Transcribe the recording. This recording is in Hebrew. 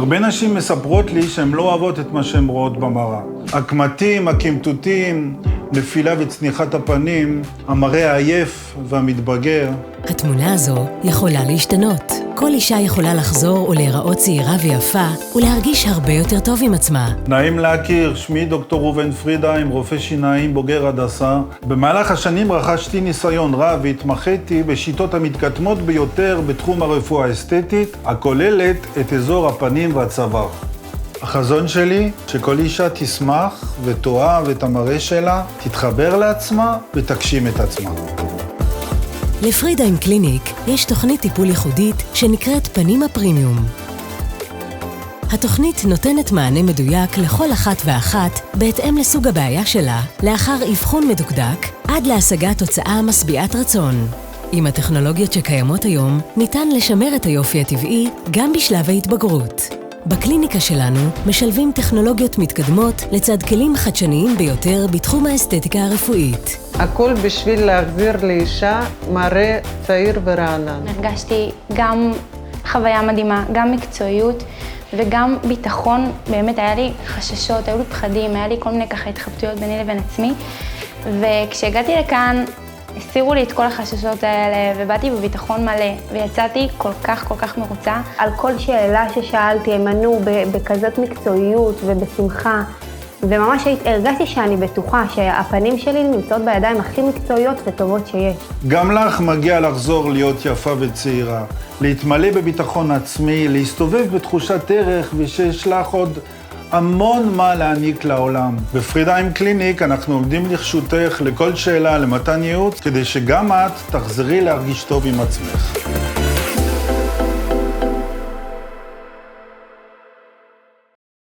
הרבה נשים מספרות לי שהן לא אוהבות את מה שהן רואות במראה. הקמטים, הקמטוטים, נפילה וצניחת הפנים, המראה העייף והמתבגר. התמונה הזו יכולה להשתנות. כל אישה יכולה לחזור ולהיראות צעירה ויפה ולהרגיש הרבה יותר טוב עם עצמה. נעים להכיר, שמי דוקטור ראובן פרידהיים, רופא שיניים, בוגר הדסה. במהלך השנים רכשתי ניסיון רב והתמחיתי בשיטות המתקדמות ביותר בתחום הרפואה האסתטית, הכוללת את אזור הפנים והצוואר. החזון שלי, שכל אישה תשמח ותאהב את המראה שלה, תתחבר לעצמה ותגשים את עצמה. לפרידהיים קליניק יש תוכנית טיפול ייחודית שנקראת פנים הפרימיום. התוכנית נותנת מענה מדויק לכל אחת ואחת בהתאם לסוג הבעיה שלה, לאחר אבחון מדוקדק, עד להשגת תוצאה משביעת רצון. עם הטכנולוגיות שקיימות היום, ניתן לשמר את היופי הטבעי גם בשלב ההתבגרות. בקליניקה שלנו משלבים טכנולוגיות מתקדמות לצד כלים חדשניים ביותר בתחום האסתטיקה הרפואית. הכל בשביל להחזיר לאישה מראה צעיר ורענן. הרגשתי גם חוויה מדהימה, גם מקצועיות וגם ביטחון. באמת היה לי חששות, היו לי פחדים, היה לי כל מיני ככה התחבטויות ביני לבין עצמי. וכשהגעתי לכאן, הסירו לי את כל החששות האלה ובאתי בביטחון מלא ויצאתי כל כך מרוצה. על כל שאלה ששאלתי הם ענו בכזאת מקצועיות ובשמחה, וממש הרגשתי שאני בטוחה שהפנים שלי נמצאות בידיים הכי מקצועיות וטובות שיש. גם לך מגיע לחזור להיות יפה וצעירה, להתמלא בביטחון עצמי, להסתובב בתחושת ערך ושיש לך עוד המון מה להעניק לעולם. בפרידהיים קליניק אנחנו עומדים לרשותך לכל שאלה, למתן ייעוץ, כדי שגם את תחזרי להרגיש טוב עם עצמך.